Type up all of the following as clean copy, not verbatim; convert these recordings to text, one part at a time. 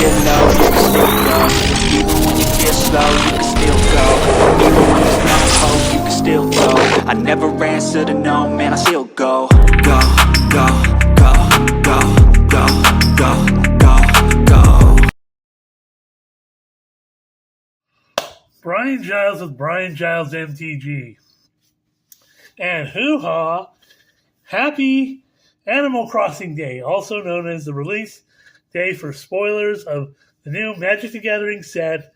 get low, you can still go. Even when you feel slow, you can still go. Even when there's no hope, you can still go. I never answer to no, man, I still go. Go, go, go, go, go, go, go, go. Brian Giles with Brian Giles MTG. And hoo-ha, happy Animal Crossing Day, also known as the release day for spoilers of the new Magic the Gathering set,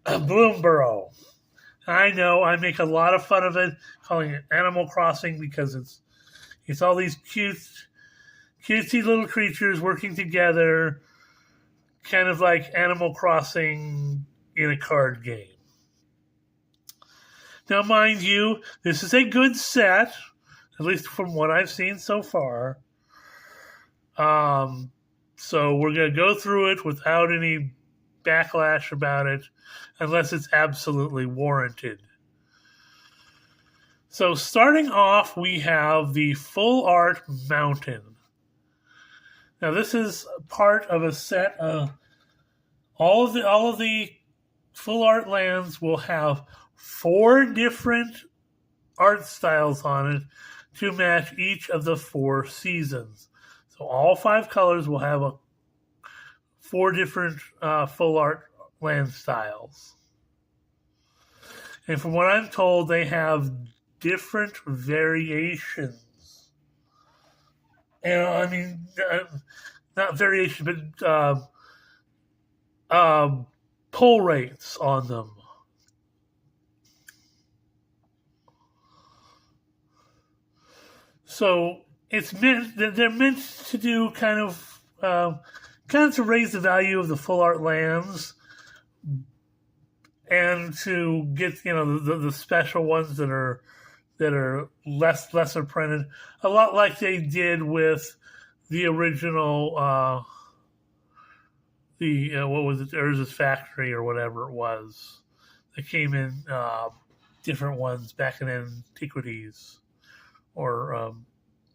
Bloomburrow. I know, I make a lot of fun of it, calling it Animal Crossing because it's all these cutesy little creatures working together, kind of like Animal Crossing in a card game. Now, mind you, this is a good set, at least from what I've seen so far. So we're going to go through it without any backlash about it, unless it's absolutely warranted. So starting off, we have the Full Art Mountain. Now, this is part of a set of all of the Full Art lands will have 4 different art styles on it to match each of the 4 seasons. So all 5 colors will have 4 different full art land styles. And from what I'm told, they have different variations. And I mean, not variation, but pull rates on them. So they're meant to do kind of to raise the value of the full art lands, and to get the special ones that are lesser printed, a lot like they did with the original what was it, Urza's Factory or whatever it was. They came in different ones back in Antiquities. Or,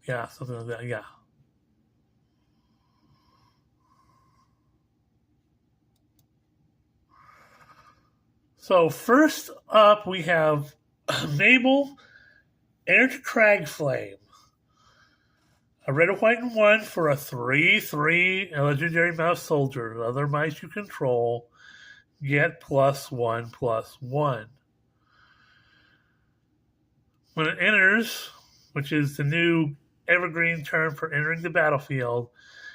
something like that, yeah. So first up, we have Mabel, Heir to Cragflame. A red, white, and 1 for a 3/3 legendary mouse soldier. Other mice you control get +1/+1. When it enters, which is the new evergreen term for entering the battlefield,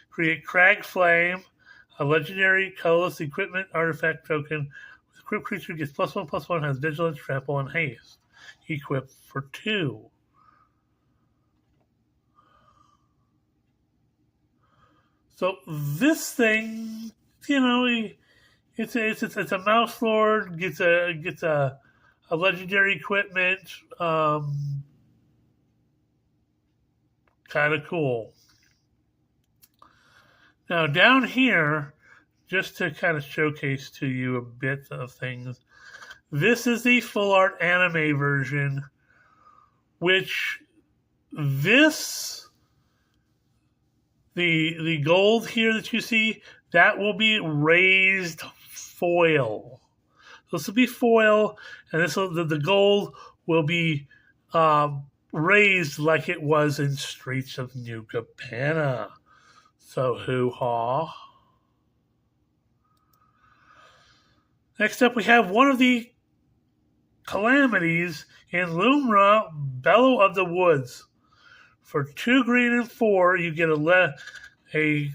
create Cragflame, a legendary colorless equipment artifact token. The equipped creature gets +1/+1, has vigilance, trample, and haste. Equipped for 2. So this thing, it's a mouse lord, gets a legendary equipment. Kind of cool. Now down here, just to kind of showcase to you a bit of things, this is the full art anime version, which the gold here that you see, that will be raised foil. This will be foil, and the gold will be raised like it was in Streets of New Capenna. So hoo-ha. Next up, we have one of the calamities in Lumra, Bellow of the Woods. For 2 green and 4, you get a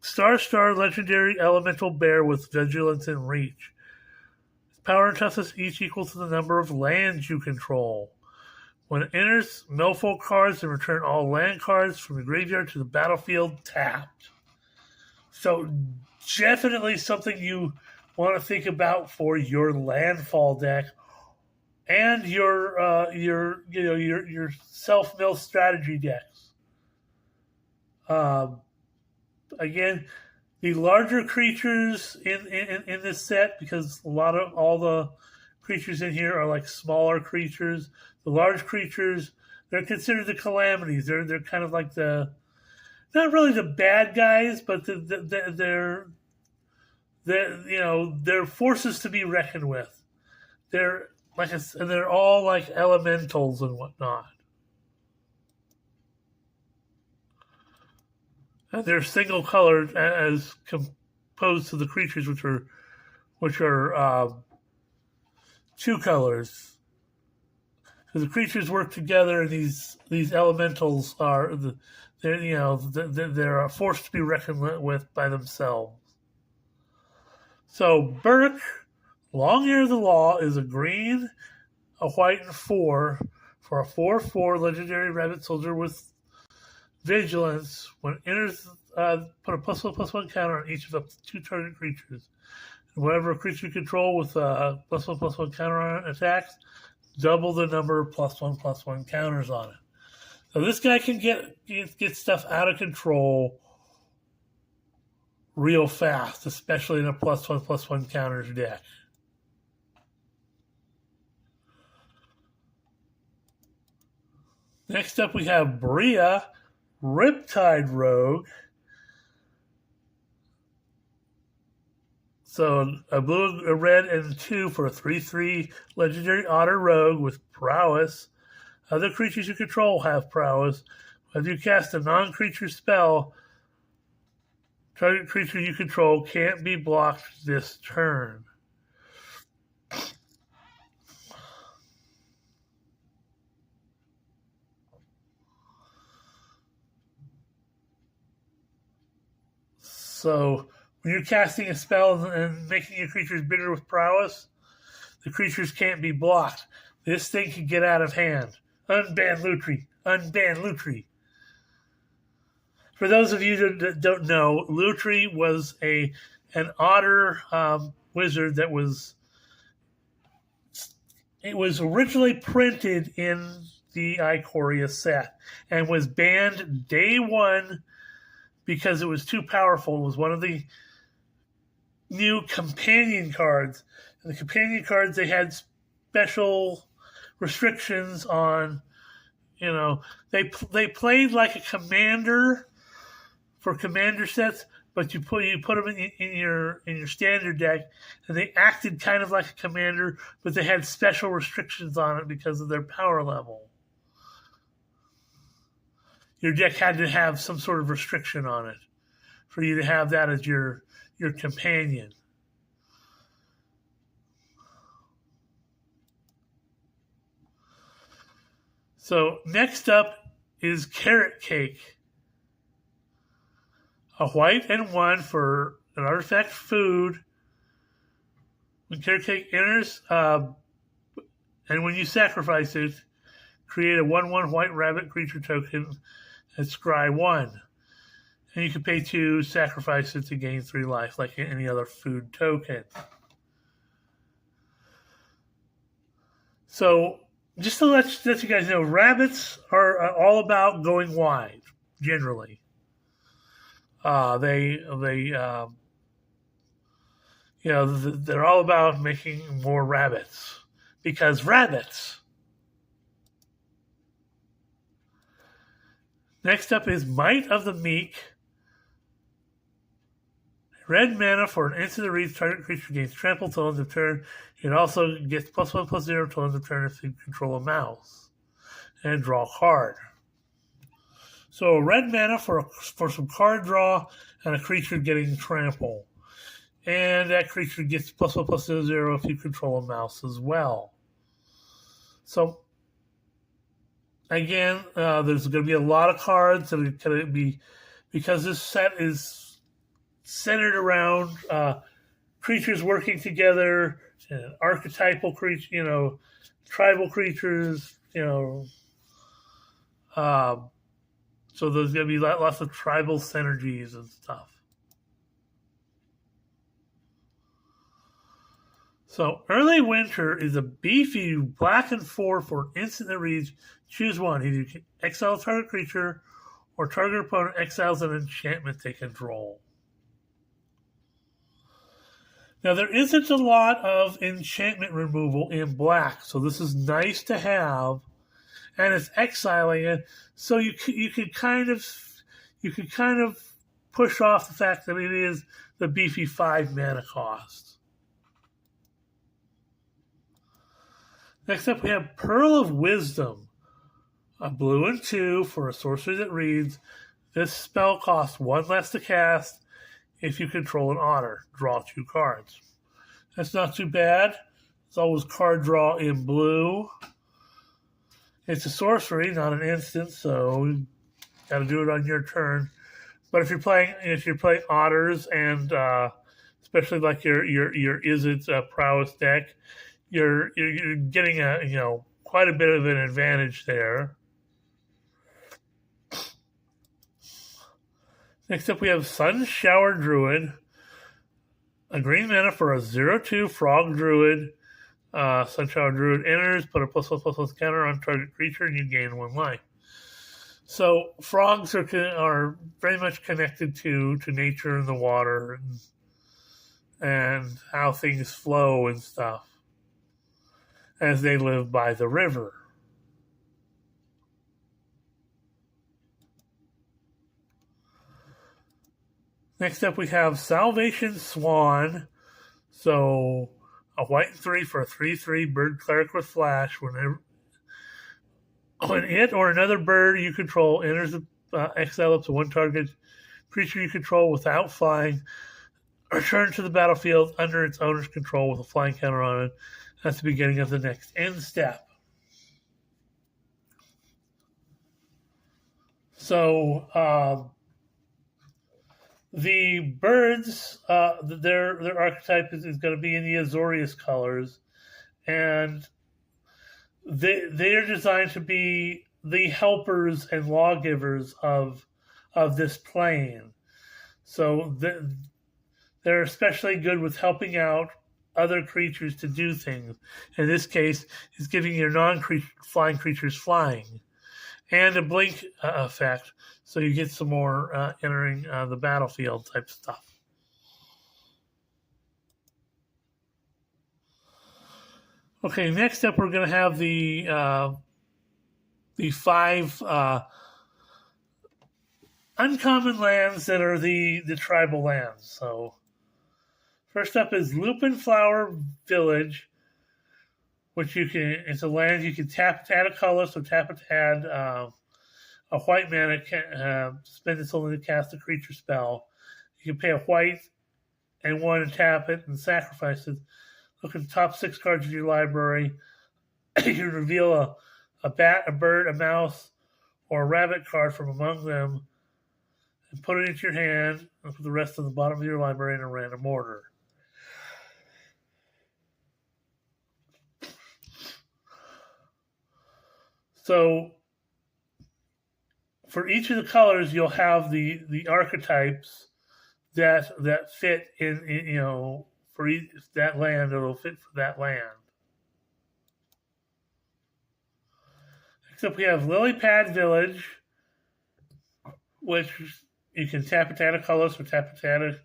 star legendary elemental bear with vigilance and reach. Power and toughness each equal to the number of lands you control. When it enters, mill full cards and return all land cards from the graveyard to the battlefield tapped. So definitely something you want to think about for your landfall deck and your self-mill strategy decks. Again, the larger creatures in this set, because all the creatures in here are like smaller creatures. The large creatures, they're considered the calamities. They're kind of like not really the bad guys, but they're they're forces to be reckoned with. They're like I said, they're all like elementals and whatnot. And they're single colored as opposed to the creatures, which are two colors. So the creatures work together, and these elementals they're a force to be reckoned with by themselves. So Burke, Long Ear of the Law, is a green, a white, and 4 for a 4/4 legendary rabbit soldier with vigilance. When it enters, put a +1/+1 counter on each of up to 2 target creatures. And whenever a creature you control with a +1/+1 counter on it attacks, double the number of +1/+1 counters on it. So this guy can get stuff out of control real fast, especially in a +1/+1 counters deck. Next up, we have Bria, Riptide Rogue. So a blue, a red, and 2 for a 3/3 legendary otter rogue with prowess. Other creatures you control have prowess. If you cast a non-creature spell, target creature you control can't be blocked this turn. So when you're casting a spell and making your creatures bigger with prowess, the creatures can't be blocked. This thing can get out of hand. Unban Lutri. Unban Lutri. For those of you that don't know, Lutri was an otter wizard that was originally printed in the Ikoria set and was banned day one because it was too powerful. It was one of the new companion cards. And the companion cards, they had special restrictions on, they played like a commander for commander sets, but you put them in your standard deck, and they acted kind of like a commander, but they had special restrictions on it because of their power level. Your deck had to have some sort of restriction on it for you to have that as your companion. So next up is Carrot Cake. A white and 1 for an artifact food. When Carrot Cake enters, and when you sacrifice it, create a 1/1 white rabbit creature token and scry 1. And you can pay 2, sacrifice it to gain 3 life, like any other food token. So, just to let you guys know, rabbits are all about going wide, generally. They're all about making more rabbits, because rabbits. Next up is Might of the Meek. Red mana for an instant that reads target creature gains trample till end of turn. It also gets +1/+0 till end of turn if you control a mouse. And draw a card. So red mana for some card draw and a creature getting trample. And that creature gets +1/+0 if you control a mouse as well. So again, there's going to be a lot of cards that are going to be, because this set is centered around creatures working together, and archetypal creatures, tribal creatures, so there's going to be lots of tribal synergies and stuff. So Early Winter is a beefy black and 4 for an instant that reads, choose one. Either you can exile a target creature or target opponent exiles an enchantment they control. Now, there isn't a lot of enchantment removal in black, so this is nice to have, and it's exiling it, so you could kind of push off the fact that it is the beefy 5 mana cost. Next up, we have Pearl of Wisdom. A blue and 2 for a sorcery that reads, this spell costs 1 less to cast if you control an otter. Draw 2 cards. That's not too bad. It's always card draw in blue. It's a sorcery, not an instant, so you got to do it on your turn. But if you're playing otters and especially like your Izzet prowess deck, you're getting quite a bit of an advantage there. Next up, we have Sun Shower Druid, a green mana for a 0/2 Frog Druid. Sun Shower Druid enters, put a +1/+1 counter on target creature, and you gain 1 life. So frogs are very much connected to nature and the water and how things flow and stuff as they live by the river. Next up, we have Salvation Swan. So a white and 3 for a 3/3 bird cleric with flash. When it or another bird you control enters exile up to 1 target creature you control without flying, return to the battlefield under its owner's control with a flying counter on it at the beginning of the next end step. So the birds, their archetype is going to be in the Azorius colors, and they are designed to be the helpers and lawgivers of this plane. So they're especially good with helping out other creatures to do things. In this case, is giving your non-flying creatures flying, and a blink effect, so you get some more entering the battlefield type stuff. Okay, next up we're going to have the 5 uncommon lands that are the tribal lands. So first up is Lupin Flower Village, which it's a land you can tap to add a color, so tap it to add a white mana, spend its only to cast a creature spell. You can pay a white and 1 and tap it and sacrifice it. Look at the top 6 cards of your library. You can reveal a bat, a bird, a mouse, or a rabbit card from among them and put it into your hand and put the rest on the bottom of your library in a random order. So for each of the colors, you'll have the archetypes that fit in for that land, it'll fit for that land. Next up, we have Lily Pad Village, which you can tap it to add a color, so tap it to add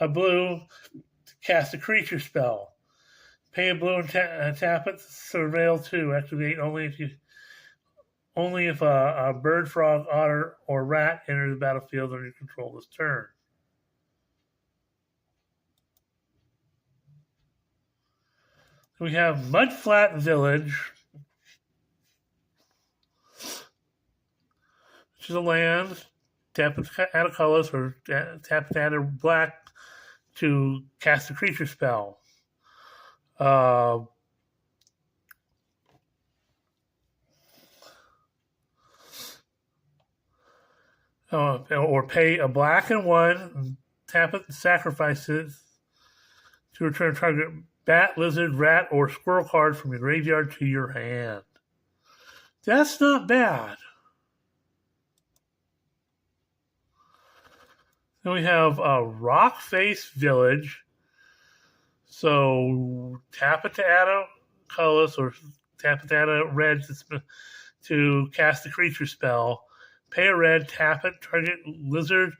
a blue to cast a creature spell. Pay a blue and tap it, Surveil 2, activate only if a bird, frog, otter, or rat enter the battlefield under your control this turn. We have Mudflat Village, which is a land. Tap it to add a color, or tap it to add a black to cast a creature spell. Or pay a black and 1, tap it and sacrifice it to return target bat, lizard, rat, or squirrel card from your graveyard to your hand. That's not bad. Then we have a Rock Face Village. So tap it to add a colorless, or tap it to add a red to cast a creature spell. Pay a red, tap it, target lizard,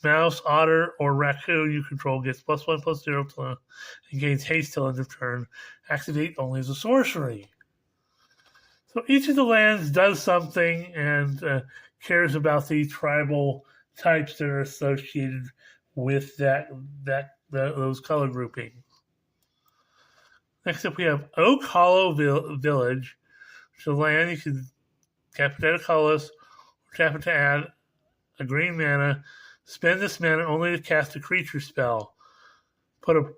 mouse, otter, or raccoon you control gets +1/+0 and gains haste till end of turn. Activate only as a sorcery. So each of the lands does something and cares about the tribal types that are associated with those color groupings. Next up, we have Oak Hollow Village, which is a land you can tap it at a colorless, or tap it to add a green mana. Spend this mana only to cast a creature spell. Put a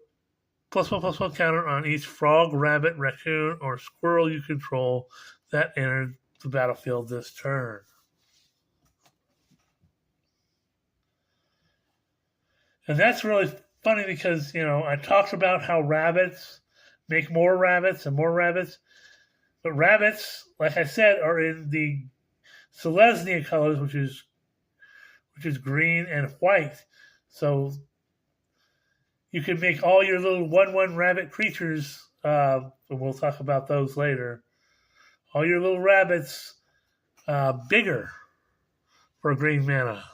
+1/+1 counter on each frog, rabbit, raccoon, or squirrel you control that enters the battlefield this turn. And that's really funny because, I talked about how rabbits make more rabbits and more rabbits. But rabbits, like I said, are in the Selesnya colors, which is green and white. So you can make all your little 1/1 rabbit creatures, and we'll talk about those later. All your little rabbits bigger for green mana.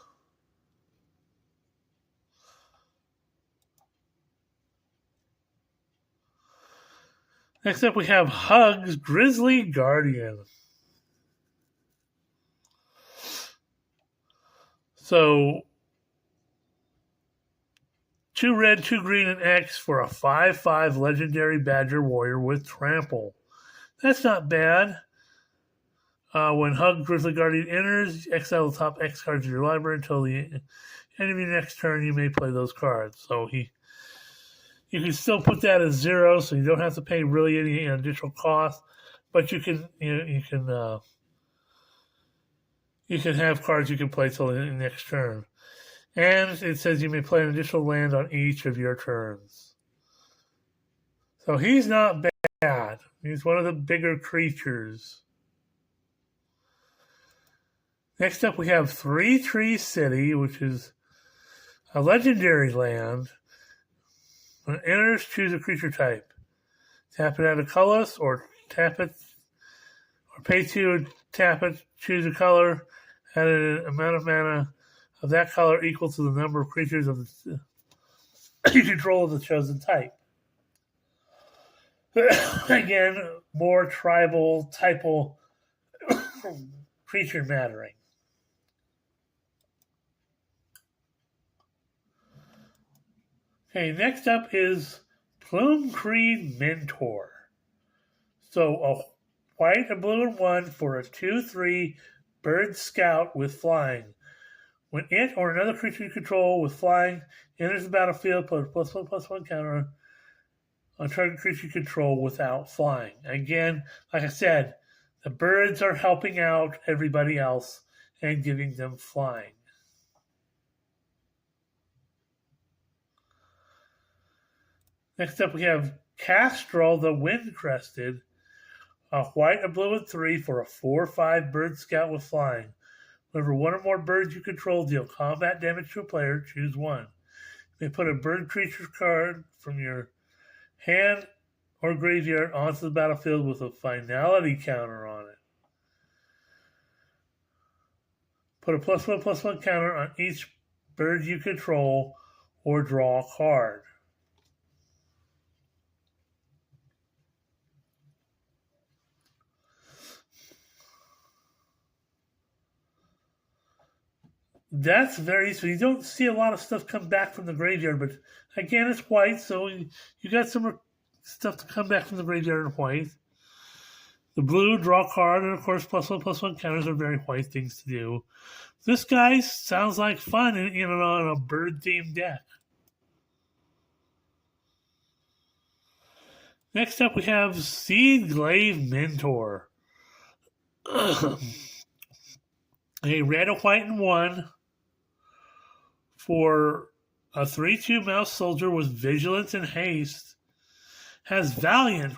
Next up, we have Hugs Grizzly Guardian. So 2 red, 2 green, and X for a 5/5 legendary Badger Warrior with Trample. That's not bad. When Hug Grizzly Guardian enters, exile the top X cards of your library until the end of your next turn. You may play those cards. So you can still put that as 0, so you don't have to pay really any additional cost. But you can have cards you can play till the next turn. And it says you may play an additional land on each of your turns. So he's not bad. He's one of the bigger creatures. Next up, we have 3 Tree City, which is a legendary land. When it enters, choose a creature type. Tap it at a colorless, or tap it, or pay 2 and tap it, choose a color, add an amount of mana of that color equal to the number of creatures of the you control of the chosen type. Again, more tribal, typal creature mattering. Okay, next up is Plume-Creed Mentor. So a white, a blue, and 1 for a 2/3 bird scout with flying. When it or another creature you control with flying enters the battlefield, put a +1/+1 counter on target creature you control without flying. Again, like I said, the birds are helping out everybody else and giving them flying. Next up, we have Castrol the Wind-Crested, a white, a blue, and 3 for a 4/5 bird scout with flying. Whenever 1 or more birds you control deal combat damage to a player, choose 1. You may put a bird creature card from your hand or graveyard onto the battlefield with a finality counter on it. Put a +1/+1 counter on each bird you control or draw a card. That's very useful. You don't see a lot of stuff come back from the graveyard, but again, it's white, so you got some stuff to come back from the graveyard in white. The blue, draw card, and of course, +1/+1 counters are very white things to do. This guy sounds like fun in a bird-themed deck. Next up, we have Seedglaive Mentor. A red, a white, and 1 for a 3/2 mouse soldier with vigilance and haste. Has Valiant.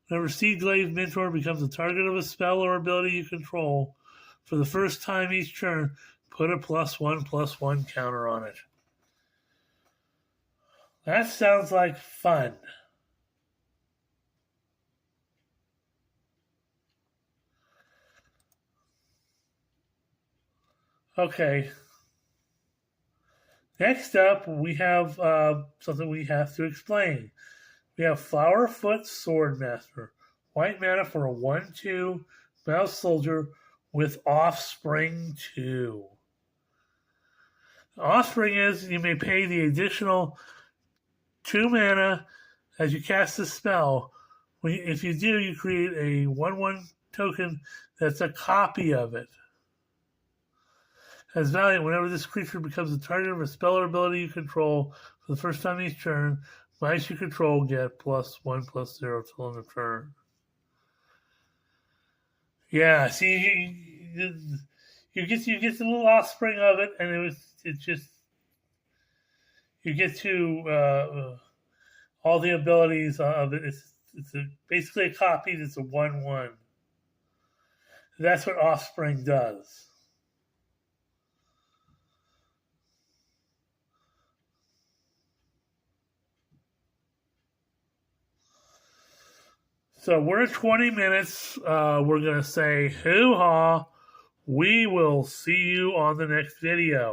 Whenever Seedglaive Mentor becomes the target of a spell or ability you control, for the first time each turn, put a +1/+1 counter on it. That sounds like fun. Okay. Next up, we have something we have to explain. We have Flowerfoot Swordmaster. White mana for a 1/2 mouse soldier with Offspring 2. Offspring is you may pay the additional 2 mana as you cast the spell. If you do, you create a 1/1 token that's a copy of it. As value, whenever this creature becomes the target of a spell or ability you control for the first time each turn, mice you control get +1/+0 till end of turn. Yeah, see, you get the little offspring of it, and it's just you get to all the abilities of it. It's basically a copy. It's a 1/1. That's what offspring does. So we're at 20 minutes. We're going to say hoo-ha. We will see you on the next video.